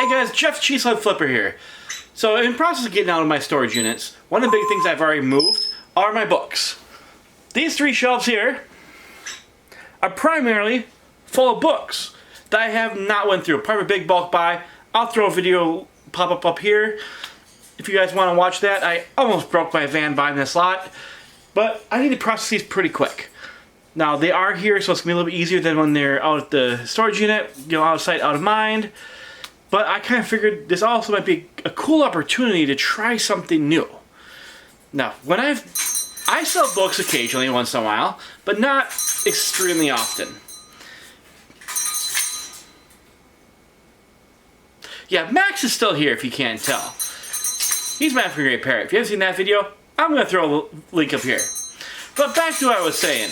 Hey guys, Jeff Cheesehead Flipper here. So in the process of getting out of my storage units, one of the big things I've already moved are my books. These three shelves here are primarily full of books that I have not went through. Part of a big bulk buy. I'll throw a video pop up here if you guys want to watch that. I almost broke my van buying this lot, but I need to process these pretty quick. Now they are here, so it's gonna be a little bit easier than when they're out at the storage unit, you know, out of sight, out of mind. But I kind of figured this also might be a cool opportunity to try something new. Now, when I sell books occasionally, once in a while, but not extremely often. Yeah, Max is still here if you can't tell. He's my African Grey Parrot. If you haven't seen that video, I'm going to throw a link up here. But back to what I was saying.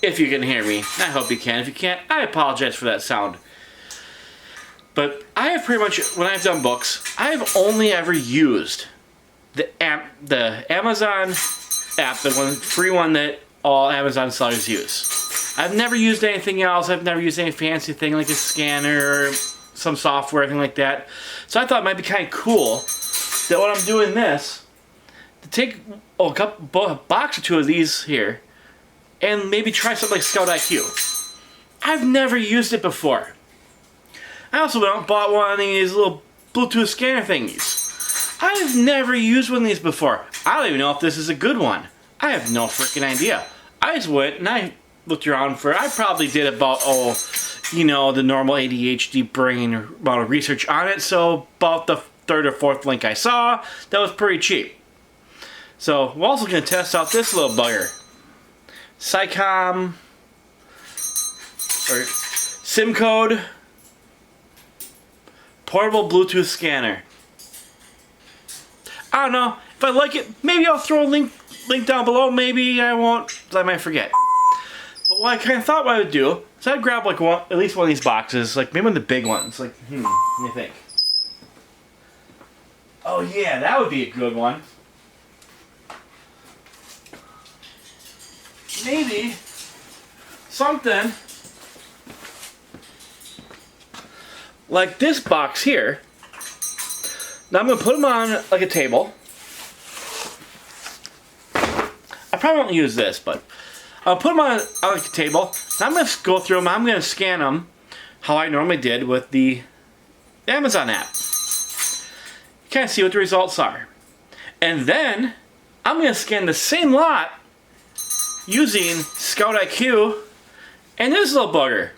If you can hear me. I hope you can. If you can't, I apologize for that sound. But I have pretty much, when I've done books, I've only ever used the Amazon app, the one free one that all Amazon sellers use. I've never used anything else. I've never used any fancy thing like a scanner or some software, anything like that. So I thought it might be kind of cool that when I'm doing this, to take a box or two of these here and maybe try something like ScoutiQ. I've never used it before. I also went out and bought one of these little Bluetooth scanner thingies. I've never used one of these before. I don't even know if this is a good one. I have no freaking idea. I just went and I looked around for, I probably did about, you know, the normal ADHD brain amount of research on it. So about the third or fourth link I saw, that was pretty cheap. So we're also going to test out this little bugger. SciComm, or SIM code, portable Bluetooth scanner. I don't know. If I like it, maybe I'll throw a link down below. Maybe I won't. I might forget. But what I kind of thought what I would do is I'd grab like at least one of these boxes, like maybe one of the big ones. Like, let me think. Oh yeah, that would be a good one. Maybe something like this box here. Now I'm going to put them on like a table. I probably won't use this, but I'll put them on like a table. Now I'm going to go through them. I'm going to scan them how I normally did with the Amazon app. Kind of see what the results are. And then I'm going to scan the same lot using ScoutiQ and this little bugger.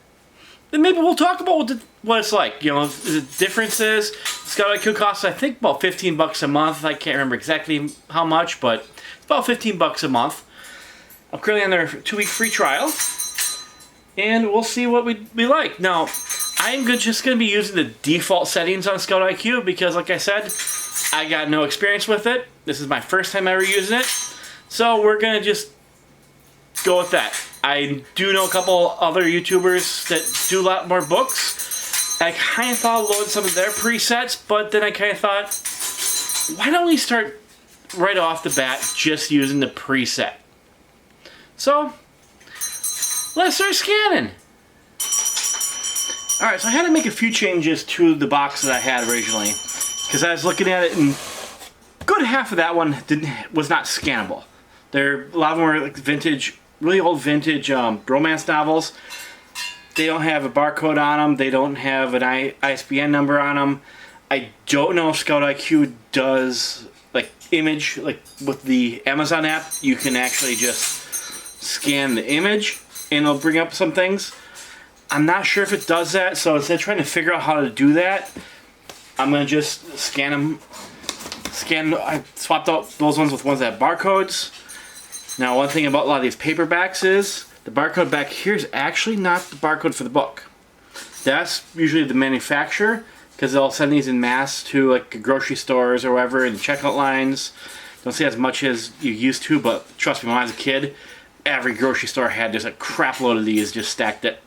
Then maybe we'll talk about what it's like. You know, the differences. ScoutiQ costs, I think, about 15 bucks a month. I can't remember exactly how much, but it's about 15 bucks a month. I'm currently on their 2-week free trial, and we'll see what we like. Now, I'm just going to be using the default settings on ScoutiQ because, like I said, I got no experience with it. This is my first time ever using it, so we're going to just go with that. I do know a couple other YouTubers that do a lot more books. I kind of thought of loading some of their presets, but then I kind of thought, why don't we start right off the bat just using the preset? So, let's start scanning. Alright, so I had to make a few changes to the box that I had originally, because I was looking at it and good half of that one was not scannable. A lot of them were like vintage, really old vintage romance novels. They don't have a barcode on them. They don't have an ISBN number on them. I don't know if ScoutiQ does like image, like with the Amazon app. You can actually just scan the image and it'll bring up some things. I'm not sure if it does that. So instead of trying to figure out how to do that, I'm gonna just scan them. I swapped out those ones with ones that have barcodes. Now, one thing about a lot of these paperbacks is the barcode back here is actually not the barcode for the book. That's usually the manufacturer, because they'll send these in mass to like grocery stores or wherever in checkout lines. Don't see as much as you used to, but trust me, when I was a kid, every grocery store had just a crap load of these just stacked at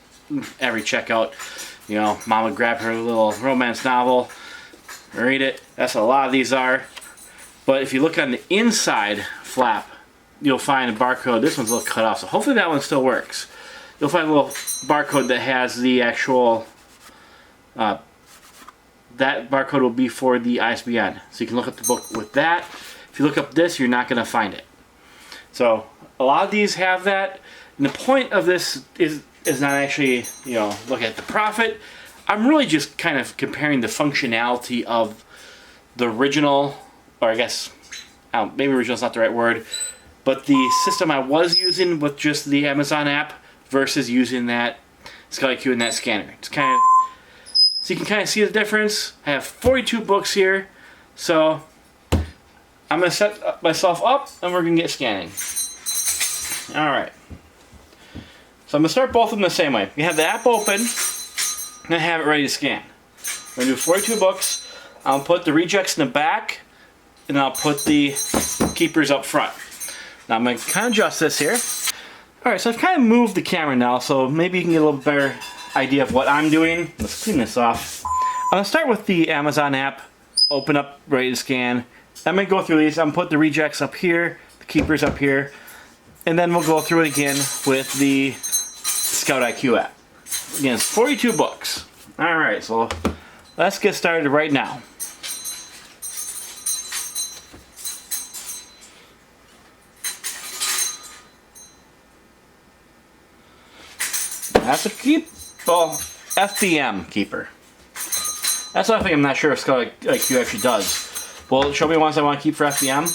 every checkout. You know, mom would grab her little romance novel, read it. That's what a lot of these are. But if you look on the inside flap, you'll find a barcode. This one's a little cut off, so hopefully that one still works. You'll find a little barcode that has the actual that barcode will be for the ISBN. So you can look up the book with that. If you look up this, you're not going to find it. So a lot of these have that. And the point of this is not actually, look at the profit. I'm really just kind of comparing the functionality of the original, or I guess, maybe original is not the right word, but the system I was using with just the Amazon app versus using that ScoutiQ and that scanner. It's kind of, so you can kind of see the difference. I have 42 books here, so I'm going to set myself up and we're going to get scanning. Alright. So I'm going to start both of them the same way. You have the app open, and I have it ready to scan. I'm going to do 42 books. I'll put the rejects in the back, and I'll put the keepers up front. Now I'm going to kind of adjust this here. Alright, so I've kind of moved the camera now, so maybe you can get a little better idea of what I'm doing. Let's clean this off. I'm going to start with the Amazon app, open up, ready to scan. I'm going to go through these. I'm going to put the rejects up here, the keepers up here, and then we'll go through it again with the ScoutiQ app. Again, it's 42 books. Alright, so let's get started right now. That's a FBM keeper. That's something I'm not sure if ScoutiQ actually does. Will it show me ones I want to keep for FBM?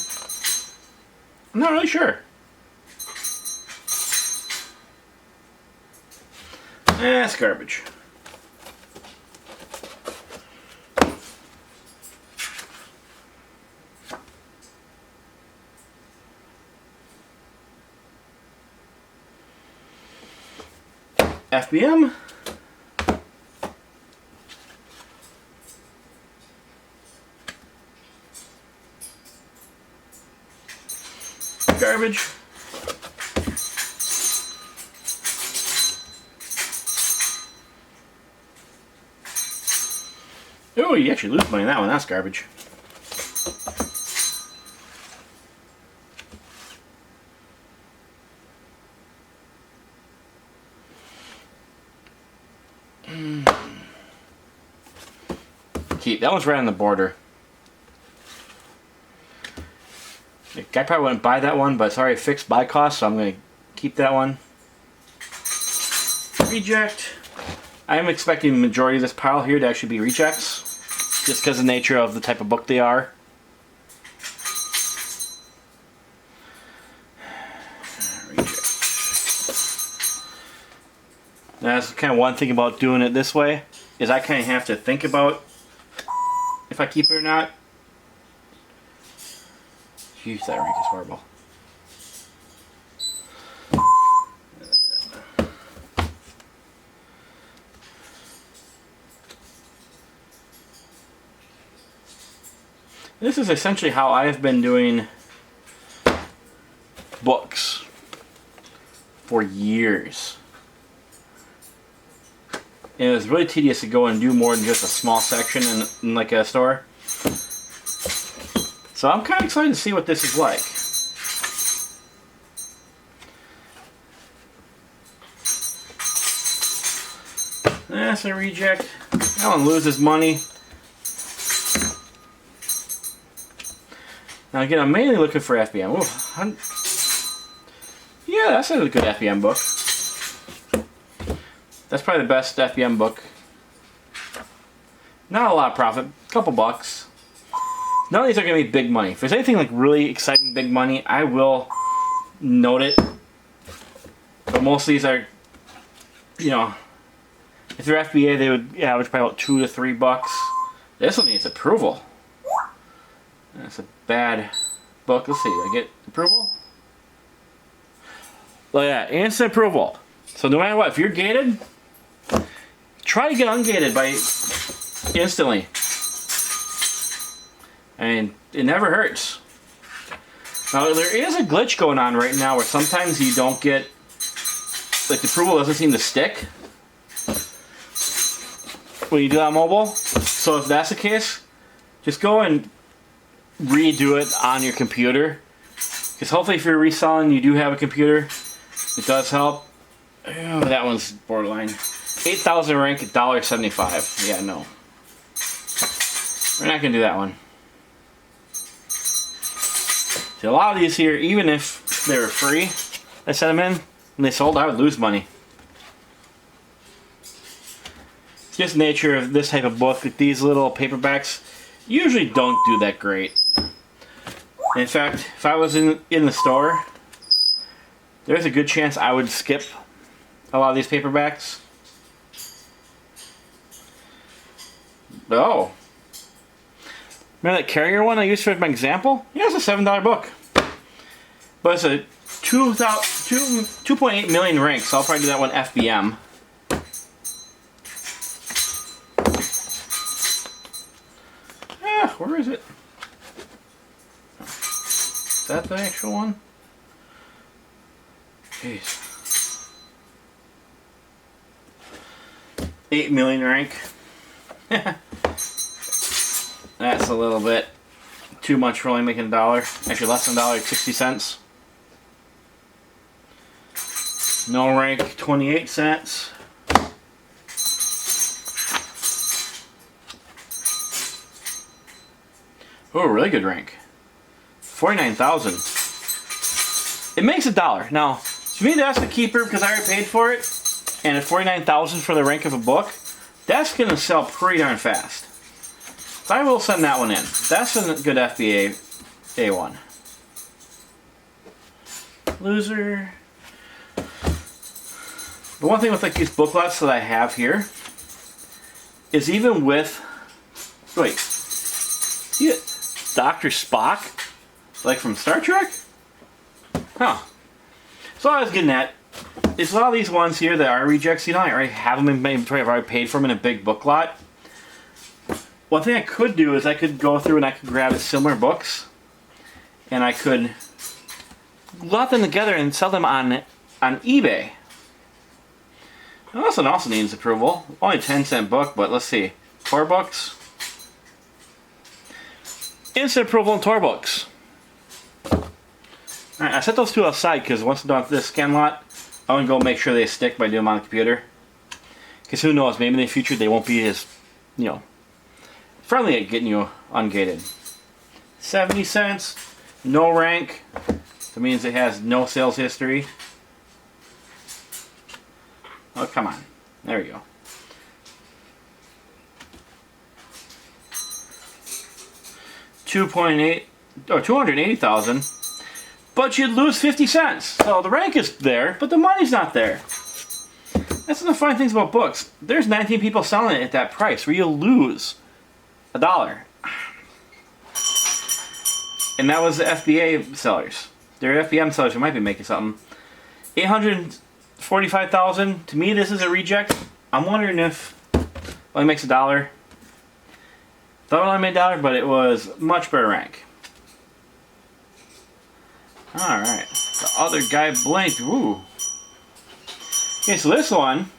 I'm not really sure. That's garbage. FBM. Garbage. Oh, you actually lose money on that one. That's garbage. Keep. That one's right on the border. The guy probably wouldn't buy that one, but it's already fixed buy cost, so I'm going to keep that one. Reject. I am expecting the majority of this pile here to actually be rejects, just because of the nature of the type of book they are. Reject. That's kind of one thing about doing it this way, is I kind of have to think about if I keep it or not. Jeez, that rank is horrible. This is essentially how I've been doing books for years. And it was really tedious to go and do more than just a small section in like a store. So I'm kind of excited to see what this is like. That's a reject. That one loses money. Now again, I'm mainly looking for FBM. Ooh, yeah, that's a good FBM book. That's probably the best FBM book. Not a lot of profit, a couple bucks. None of these are going to be big money. If there's anything like really exciting big money, I will note it. But most of these are, if they're FBA, they would average probably about $2 to $3. This one needs approval. That's a bad book. Let's see, did I get approval? Look at that, instant approval. So no matter what, if you're gated, try to get ungated by instantly. And it never hurts. Now there is a glitch going on right now where sometimes you don't get, like the approval doesn't seem to stick when you do that on mobile. So if that's the case, just go and redo it on your computer. Because hopefully if you're reselling, you do have a computer. It does help. Oh, that one's borderline. 8,000 rank, $1.75. Yeah, no. We're not gonna do that one. See, a lot of these here, even if they were free, I sent them in, and they sold, I would lose money. It's just nature of this type of book, that these little paperbacks usually don't do that great. In fact, if I was in the store, there's a good chance I would skip a lot of these paperbacks. Oh. Remember that Carrier one I used for my example? Yeah, it's a $7 book. But it's a 2.8 million rank, so I'll probably do that one FBM. Where is it? Is that the actual one? Jeez. 8 million rank. That's a little bit too much for only making $1. Actually, less than $1, 60 cents. No rank, 28 cents. Oh, really good rank. 49,000. It makes $1. Now, to me, that's the keeper because I already paid for it. And at 49,000 for the rank of a book, that's gonna sell pretty darn fast. So I will send that one in. That's a good FBA A1. Loser. The one thing with like these booklets that I have here is even with, wait, see it? Dr. Spock? Like from Star Trek? Huh. So I was getting at, is a lot of these ones here that are rejects, you know, I already have them in my inventory, I've already paid for them in a big book lot. One thing I could do is I could go through and I could grab similar books and I could lot them together and sell them on eBay. Now, this one also needs approval. Only a 10-cent book, but let's see. Tor books. Instant approval on Tor books. Alright, I set those two aside because once I'm done with this scan lot, I'm going to go make sure they stick by doing them on the computer. Because who knows, maybe in the future they won't be as, you know, friendly at getting you ungated. 70 cents, no rank. That means it has no sales history. Oh, come on. There we go. $280,000. But you'd lose 50 cents. So the rank is there, but the money's not there. That's one of the fun things about books. There's 19 people selling it at that price where you'll lose $1. And that was the FBA sellers. They're FBM sellers who might be making something. 845,000. To me, this is a reject. I'm wondering if it only makes $1. Thought it only made $1, but it was much better rank. Alright. The other guy blinked. Ooh. Okay, so this one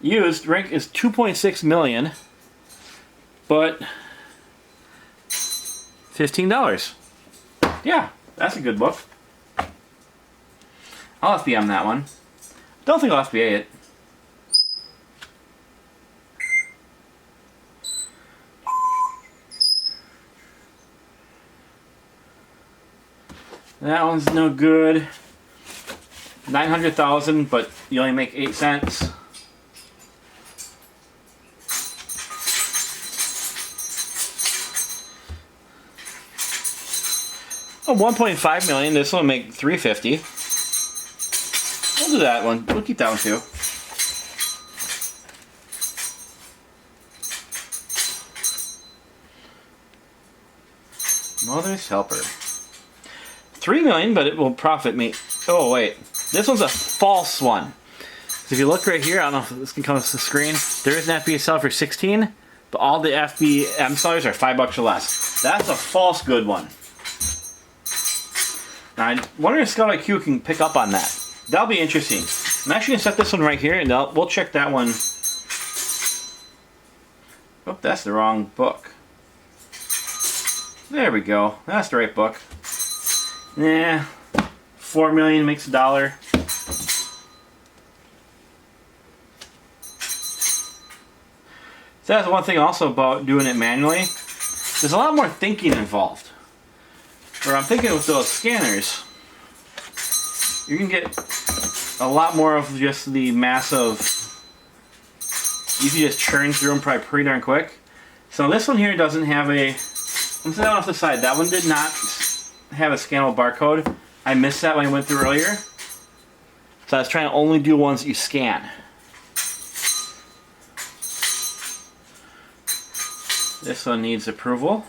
used rank is 2.6 million, but $15. Yeah, that's a good book. I'll FBM that one. Don't think I'll FBA it. That one's no good. 900,000, but you only make 8 cents. Oh, 1.5 million. This one will make 350. We'll do that one. We'll keep that one too. Mother's helper. 3 million, but it will profit me. Oh wait, this one's a false one. So if you look right here, I don't know if this can come to the screen. There is an FBA seller for 16, but all the FBM sellers are $5 or less. That's a false good one. Now I wonder if ScoutiQ can pick up on that. That'll be interesting. I'm actually gonna set this one right here, and we'll check that one. Oh, that's the wrong book. There we go. That's the right book. Yeah, 4 million makes $1. So that's one thing also about doing it manually. there's a lot more thinking involved. Where I'm thinking with those scanners, you can get a lot more of just the massive. You can just churn through them probably pretty darn quick. So this one here doesn't have a. Let's set that off the side. That one did not have a scannable barcode. I missed that when I went through earlier. So I was trying to only do ones that you scan. This one needs approval.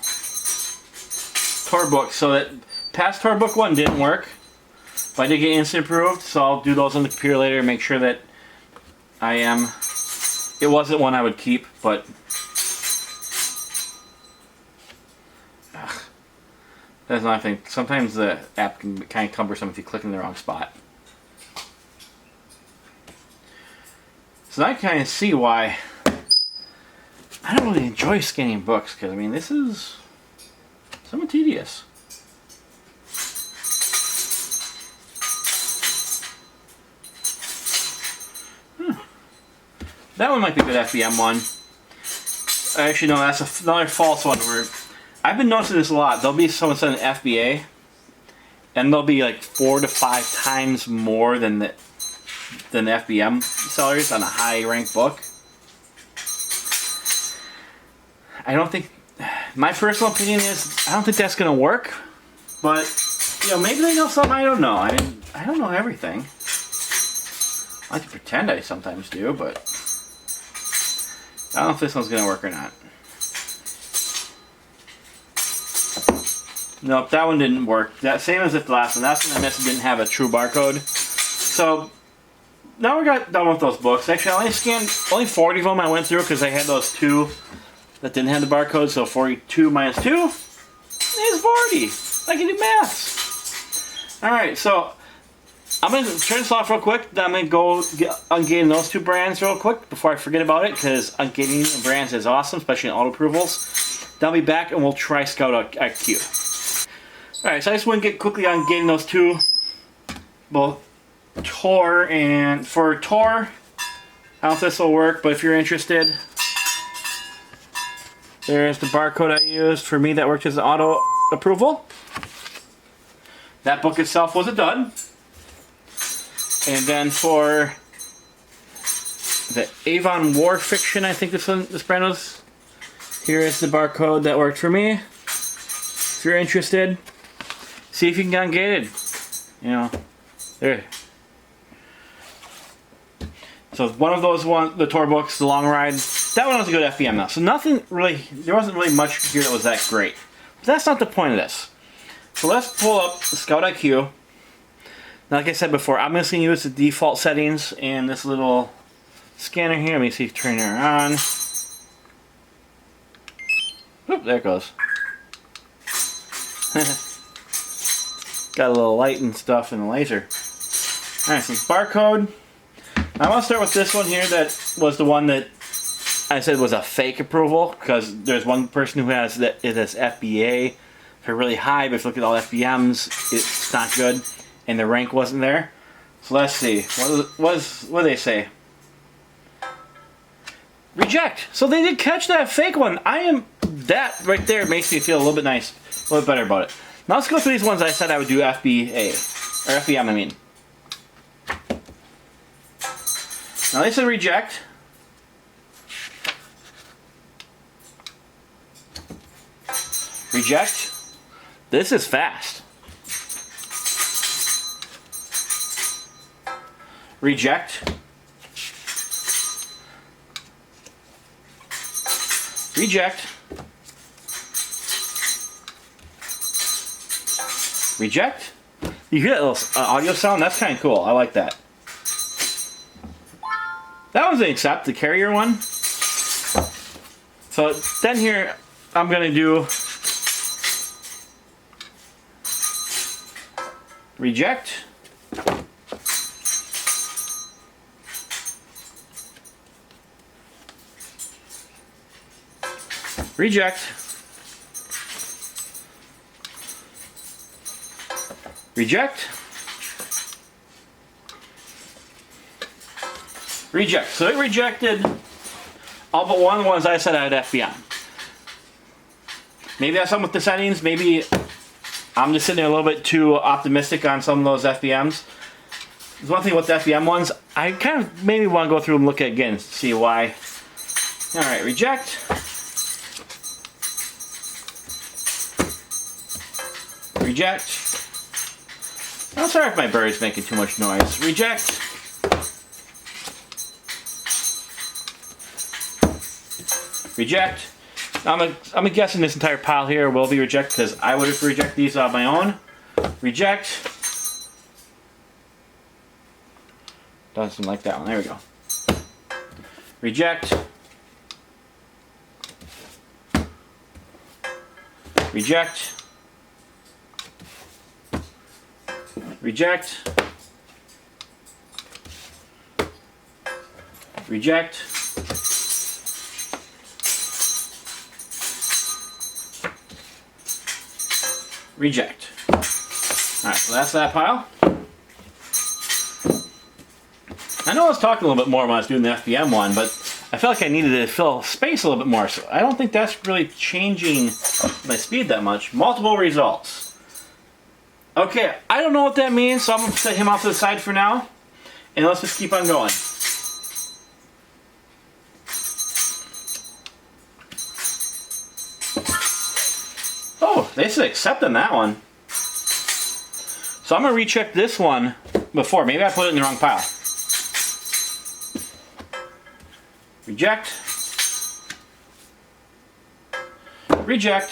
Tour book. So that past tour book one didn't work. But I did get instant approved, so I'll do those on the computer later and make sure that I am. It wasn't one I would keep, but that's another thing. Sometimes the app can be kind of cumbersome if you click in the wrong spot. So I kind of see why I don't really enjoy scanning books, because I mean this is somewhat tedious. That one might be a good FBM one. Actually, no, that's another false one. Where I've been noticing this a lot. There'll be someone selling FBA, and they'll be like 4 to 5 times more than the FBM sellers on a high-ranked book. I don't think. My personal opinion is I don't think that's going to work. But you know, maybe they know something I don't know. I mean, I don't know everything. I like to pretend I sometimes do, but I don't know if this one's going to work or not. Nope, that one didn't work. That same as if the last one. That's one I missed, didn't have a true barcode. So now we got done with those books. Actually, I only scanned only 40 of them I went through because I had those 2 that didn't have the barcode. So 42 minus 2 is 40. I can do maths. All right, so I'm going to turn this off real quick. Then I'm going to go ungating those 2 brands real quick before I forget about it, because ungating brands is awesome, especially in auto approvals. Then I'll be back and we'll try ScoutiQ. Alright, so I just want to get quickly ungating those 2, both Tor and for Tor. I don't know if this will work, but if you're interested, there's the barcode I used. For me, that worked as an auto approval. That book itself was a dud. And then for the Avon War Fiction, I think this brand was. Here is the barcode that worked for me. If you're interested, see if you can get ungated. You know, there. So one of those the tour books, the long ride, that one was a good FBM now. So nothing really, there wasn't really much here that was that great. But that's not the point of this. So let's pull up the ScoutiQ. Now, like I said before, I'm just going to use the default settings and this little scanner here. Let me see if turn her on. Oop, there it goes. Got a little light and stuff and a laser. Alright, so barcode. I want to start with this one here that was the one that I said was a fake approval, because there's one person who has it as FBA for really high, but if you look at all FBMs, it's not good, and the rank wasn't there. So let's see. What do they say? Reject. So they did catch that fake one. That right there makes me feel a little bit nice, a little bit better about it. Now let's go through these ones I said I would do FBA, or FBM I mean. Now they said reject. Reject. This is fast. Reject. Reject. Reject. You hear that little audio sound? That's kind of cool. I like that. That was an accept, the carrier one. So then here, I'm going to do reject. Reject. Reject. Reject. So it rejected all but one of the ones I said I had FBM. Maybe that's something with the settings. Maybe I'm just sitting there a little bit too optimistic on some of those FBMs. There's one thing with the FBM ones, I kind of maybe want to go through and look at again to see why. Alright, reject. Reject. I'm sorry if my bird's making too much noise. Reject. Reject. I'm guessing this entire pile here will be reject because I would have rejected these on my own. Reject. Doesn't like that one. There we go. Reject. Reject. Reject. Reject. Reject. Alright, so that's that pile. I know I was talking a little bit more when I was doing the FBM one, but I felt like I needed to fill space a little bit more, so I don't think that's really changing my speed that much. Multiple results. Okay, I don't know what that means, so I'm going to set him off to the side for now, and let's just keep on going. Oh, they said accept on that one. So I'm going to recheck this one before. Maybe I put it in the wrong pile. Reject. Reject.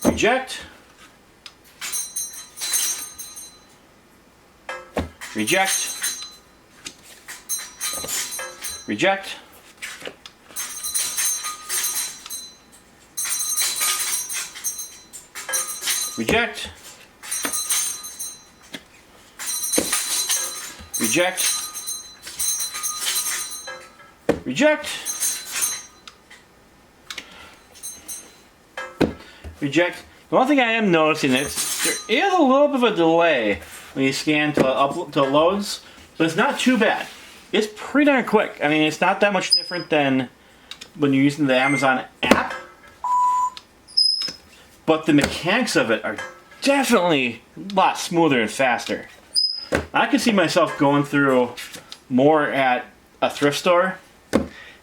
Reject. Reject. Reject. Reject. Reject. Reject. Reject. The one thing I am noticing is there is a little bit of a delay when you scan to loads, but it's not too bad. It's pretty darn quick. I mean, it's not that much different than when you're using the Amazon app, but the mechanics of it are definitely a lot smoother and faster. I could see myself going through more at a thrift store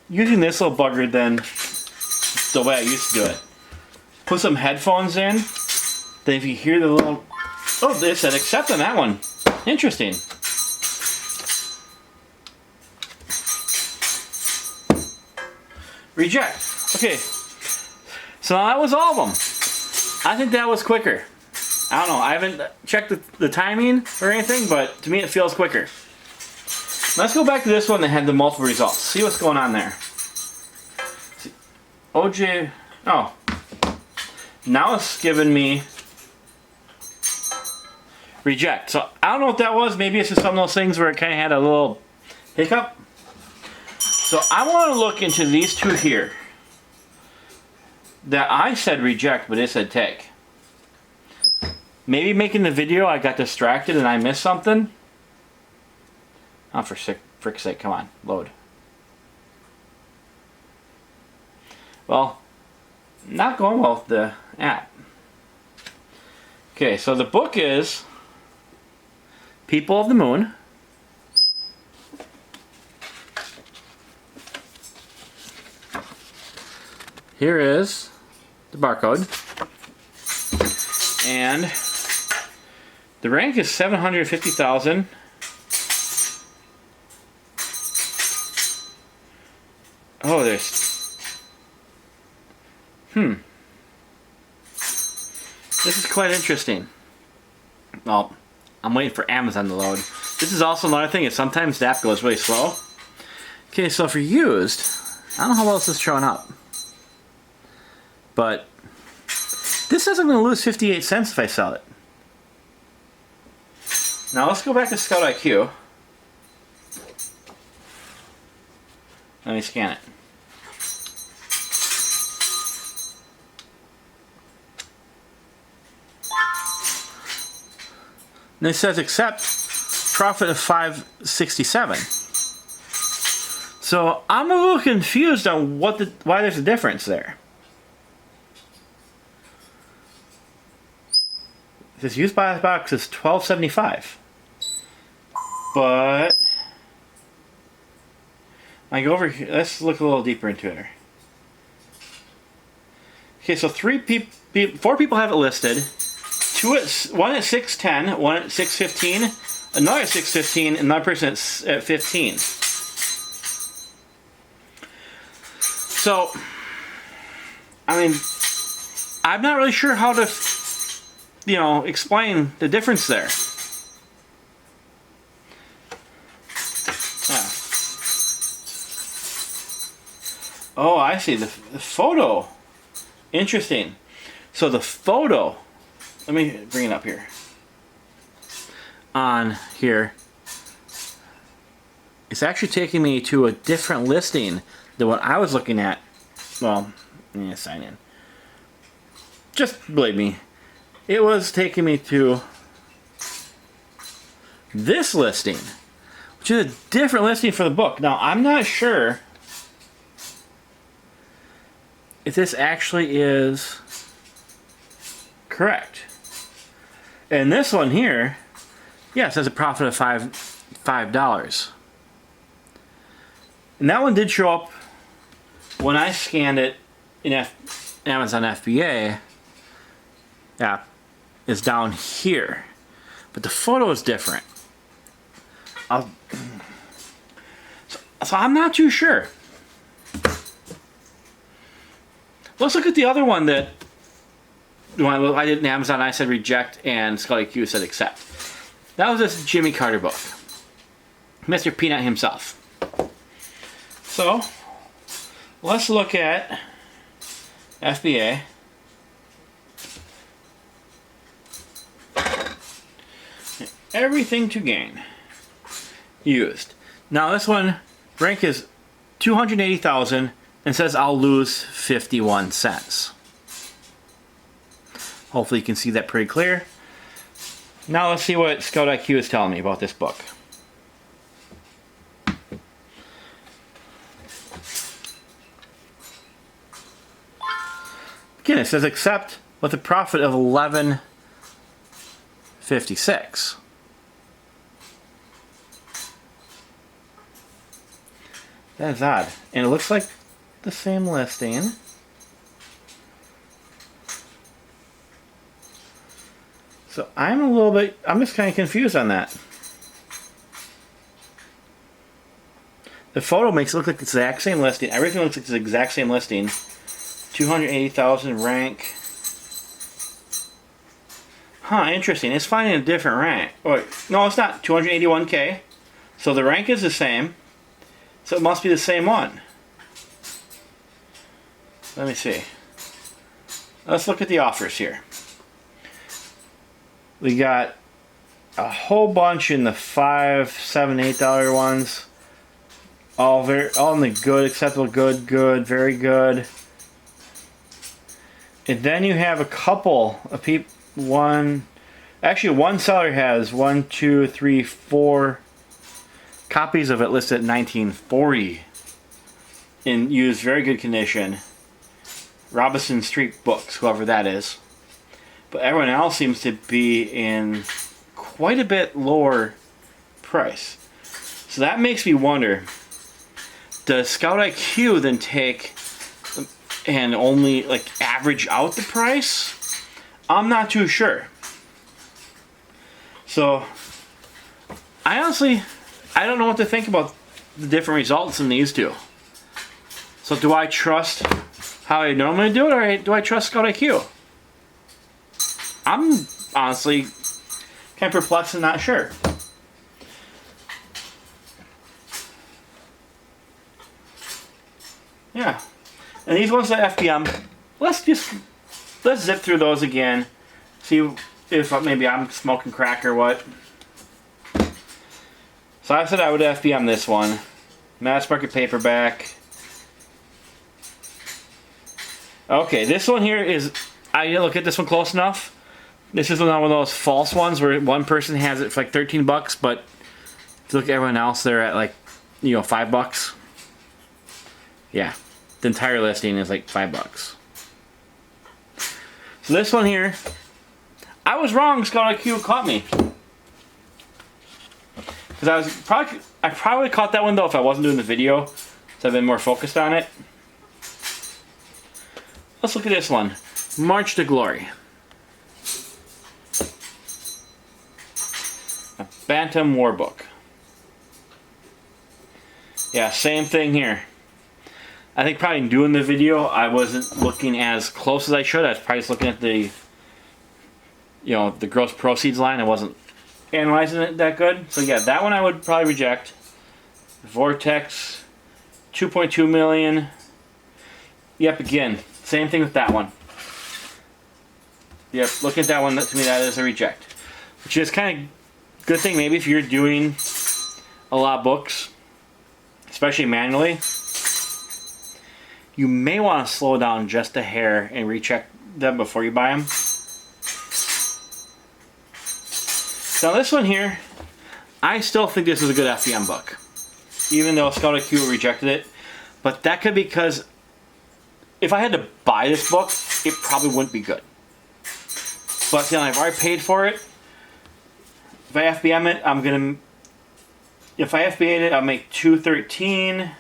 using this little bugger than the way I used to do it. Put some headphones in, then if you hear the little... Oh, they said accept on that one. Interesting. Reject. Okay. So that was all of them. I think that was quicker. I don't know, I haven't checked the timing or anything, but to me it feels quicker. Let's go back to this one that had the multiple results. See what's going on there. See, OJ, oh. Now it's giving me reject. So I don't know what that was. Maybe it's just some of those things where it kind of had a little hiccup. So I want to look into these two here that I said reject, but it said take. Maybe making the video I got distracted and I missed something. Oh, for frick's sake, come on, load. Well, not going well with the app. Okay, so the book is People of the Moon. Here is the barcode. And the rank is 750,000. Oh, there's... This is quite interesting. Well, I'm waiting for Amazon to load. This is also another thing, is sometimes the app goes really slow. Okay, so for used, I don't know how well this is showing up. But this says I'm going to lose 58 cents if I sell it. Now let's go back to ScoutiQ. Let me scan it. And it says accept profit of $5.67. So I'm a little confused on why there's a difference there. This used by box is $12.75, but I go over here. Let's look a little deeper into it. Okay, so 4 people have it listed. One at $6.10, one at $6.15, another at $6.15, and another person at $15. So, I mean, I'm not really sure how to, explain the difference there. Yeah. Oh, I see the photo. Interesting. So the photo. Let me bring it up here. On here, it's actually taking me to a different listing than what I was looking at. Well, let me sign in. Just believe me, it was taking me to this listing, which is a different listing for the book. Now, I'm not sure if this actually is correct. And this one here, yeah, it says a profit of $5. And that one did show up when I scanned it in Amazon FBA. Yeah, it's down here, but the photo is different. So I'm not too sure. Let's look at the other one that when I did in Amazon, I said reject, and ScoutiQ said accept. That was this Jimmy Carter book. Mr. Peanut himself. So, let's look at FBA. Everything to gain. Used. Now this one, rank is 280,000 and says I'll lose 51 cents. Hopefully you can see that pretty clear. Now let's see what ScoutiQ is telling me about this book. Again, it says accept with a profit of $11.56. That is odd. And it looks like the same listing. So I'm just kind of confused on that. The photo makes it look like the exact same listing. Everything looks like the exact same listing. 280,000 rank. Huh, interesting. It's finding a different rank. Oh, wait, no, it's not. 281K. So the rank is the same. So it must be the same one. Let me see. Let's look at the offers here. We got a whole bunch in the $5, $7, $8 ones. All in the good, acceptable, good, very good. And then you have a couple of people. One seller has 1, 2, 3, 4 copies of it listed at $19.40 in used, very good condition. Robinson Street Books, whoever that is. But everyone else seems to be in quite a bit lower price. So that makes me wonder, does ScoutiQ then take and only average out the price? I'm not too sure. So I don't know what to think about the different results in these two. So do I trust how I normally do it, or do I trust ScoutiQ? I'm honestly kind of perplexed and not sure. Yeah. And these ones at FBM, let's zip through those again. See if maybe I'm smoking crack or what. So I said I would FBM this one. Mass market paperback. Okay, this one here is, I didn't look at this one close enough. This is one of those false ones where one person has it for $13, but if you look at everyone else, they're at $5. Yeah, the entire listing is like $5. So this one here, I was wrong. ScoutiQ caught me. Because I probably caught that one though if I wasn't doing the video, so I've been more focused on it. Let's look at this one, March to Glory. A Bantam War Book. Yeah, same thing here. I think probably doing the video, I wasn't looking as close as I should. I was probably just looking at the, you know, the gross proceeds line. I wasn't analyzing it that good. So yeah, that one I would probably reject. Vortex, 2.2 million. Yep, again, same thing with that one. Yep, look at that one. To me, that is a reject. Which is kind of good thing maybe if you're doing a lot of books, especially manually. You may want to slow down just a hair and recheck them before you buy them. So this one here, I still think this is a good FBM book, even though ScoutiQ rejected it. But that could be because if I had to buy this book, it probably wouldn't be good. But then I've already paid for it. If I FBM it, I'm gonna. If I FBA it, I'll make $213.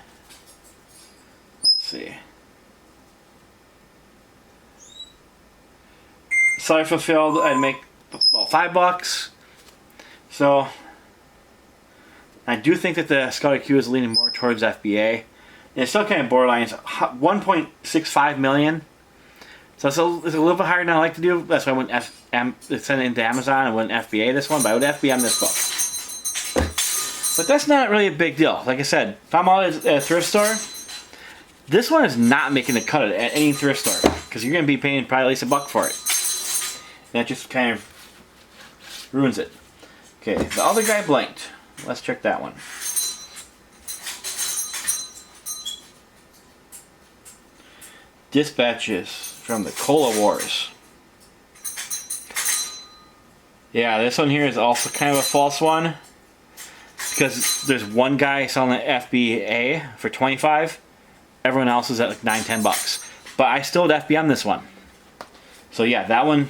Let's see. Seller fulfilled, I'd make about $5. So I do think that the ScoutiQ is leaning more towards FBA. And it's still kind of borderline. It's 1.65 million. So it's a little bit higher than I like to do. That's why I wouldn't send it into Amazon. I wouldn't FBA this one, but I would FBM this book. But that's not really a big deal. Like I said, if I'm out at a thrift store, this one is not making the cut at any thrift store because you're going to be paying probably at least $1 for it. And that just kind of ruins it. Okay, the other guy blanked. Let's check that one. Dispatches from the Cola Wars. Yeah, this one here is also kind of a false one. Because there's one guy selling the FBA for $25. Everyone else is at like $9-10. But I still would FBM this one. So yeah, that one,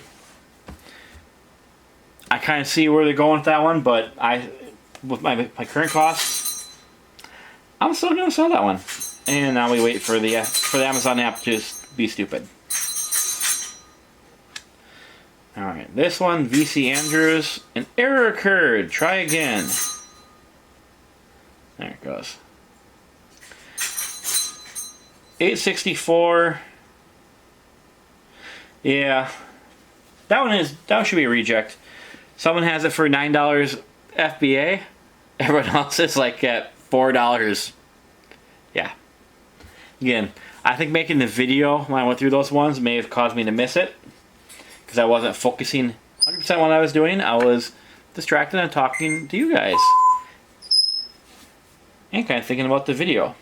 I kind of see where they're going with that one, but with my current costs, I'm still going to sell that one. And now we wait for the Amazon app to just be stupid. Alright, this one, VC Andrews, an error occurred, try again. There it goes. 864. Yeah. That should be a reject. Someone has it for $9 FBA. Everyone else is like at $4. Yeah. Again, I think making the video when I went through those ones may have caused me to miss it. Because I wasn't focusing 100% on what I was doing. I was distracted and talking to you guys. And kind of thinking about the video.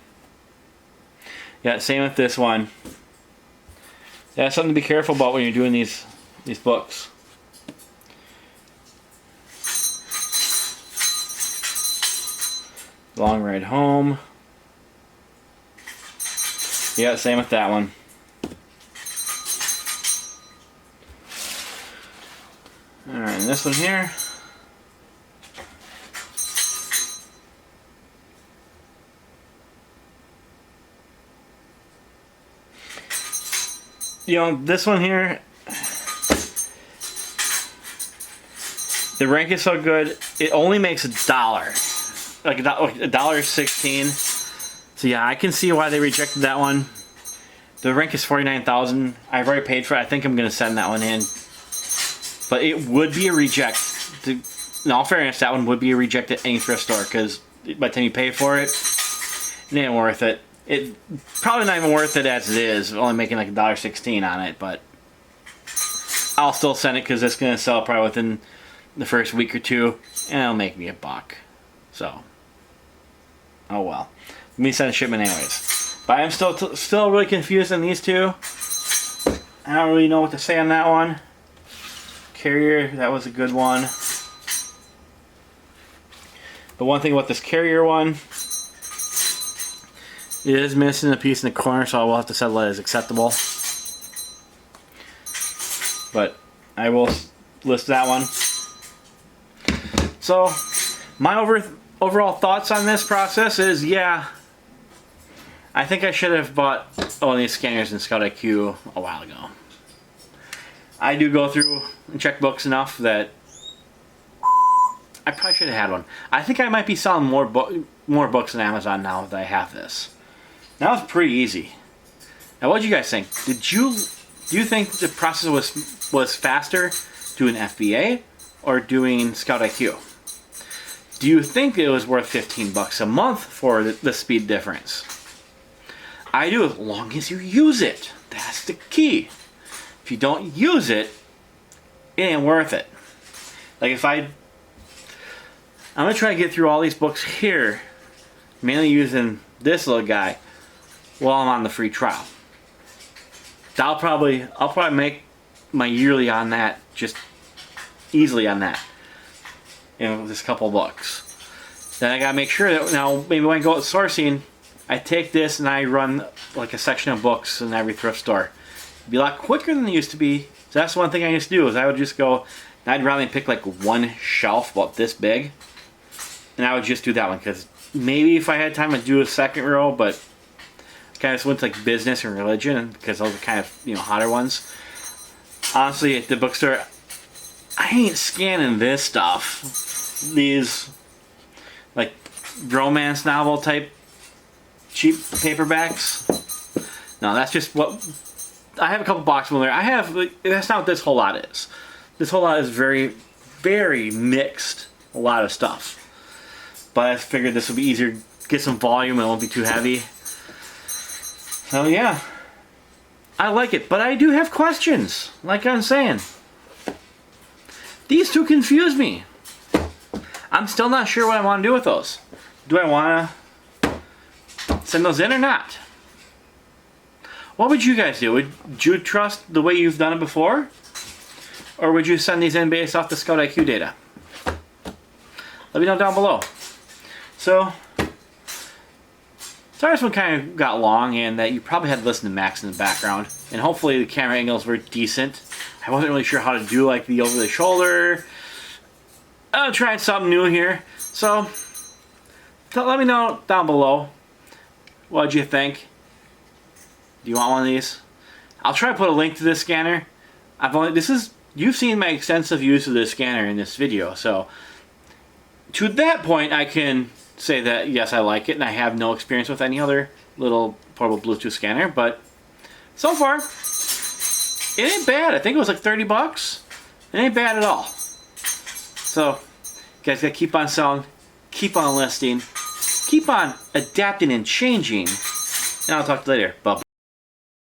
Yeah, same with this one. Yeah, that's something to be careful about when you're doing these books. Long Ride Home. Yeah, same with that one. Alright, and this one here. You know, this one here, the rank is so good, it only makes $1. Like $1.16. So yeah, I can see why they rejected that one. The rank is 49,000. I've already paid for it. I think I'm going to send that one in. But it would be a reject. In all fairness, that one would be a reject at any thrift store because by the time you pay for it, it ain't worth it. It probably not even worth it as it is, only making like $1.16 on it, but I'll still send it because it's going to sell probably within the first week or two, and it'll make me $1. So, oh well. Let me send a shipment anyways. But I'm still really confused on these two. I don't really know what to say on that one. Carrier, that was a good one. The one thing about this Carrier one, It is missing a piece in the corner, so I will have to settle it as acceptable. But I will list that one. So, my overall thoughts on this process is, yeah, I think I should have bought one of these scanners in ScoutiQ a while ago. I do go through and check books enough that I probably should have had one. I think I might be selling more books on Amazon now that I have this. That was pretty easy. Now, what did you guys think? Do you think the process was faster doing FBA or doing ScoutiQ? Do you think it was worth $15 a month for the speed difference? I do, as long as you use it. That's the key. If you don't use it, it ain't worth it. Like if I'm gonna try to get through all these books here, mainly using this little guy while I'm on the free trial. I'll probably make my yearly on that, just easily on that. Just a couple of books. Then I gotta make sure that now maybe when I go out sourcing, I take this and I run like a section of books in every thrift store. It'd be a lot quicker than it used to be. So that's one thing I used to do is I would just go, and I'd rather pick like one shelf about this big, and I would just do that one because maybe if I had time I'd do a second row, but I kind of just went to like business and religion because those are kind of hotter ones. Honestly, at the bookstore, I ain't scanning this stuff. These like romance novel type cheap paperbacks. No, that's just what I have. A couple boxes in there. I have. That's not what this whole lot is. This whole lot is very, very mixed. A lot of stuff. But I figured this would be easier. Get some volume and it won't be too heavy. So yeah, I like it. But I do have questions. Like I'm saying, these two confuse me. I'm still not sure what I want to do with those. Do I want to send those in or not? What would you guys do? Would you trust the way you've done it before? Or would you send these in based off the ScoutiQ data? Let me know down below. So, sorry this one kind of got long and that you probably had to listen to Max in the background. And hopefully the camera angles were decent. I wasn't really sure how to do like the over the shoulder. I'm trying something new here. So, let me know down below. What'd you think? Do you want one of these? I'll try to put a link to this scanner. You've seen my extensive use of this scanner in this video, so to that point I can say that yes, I like it, and I have no experience with any other little portable Bluetooth scanner, but so far it ain't bad. I think it was like $30. It ain't bad at all. So, you guys gotta keep on selling, keep on listing, keep on adapting and changing, and I'll talk to you later. Bye.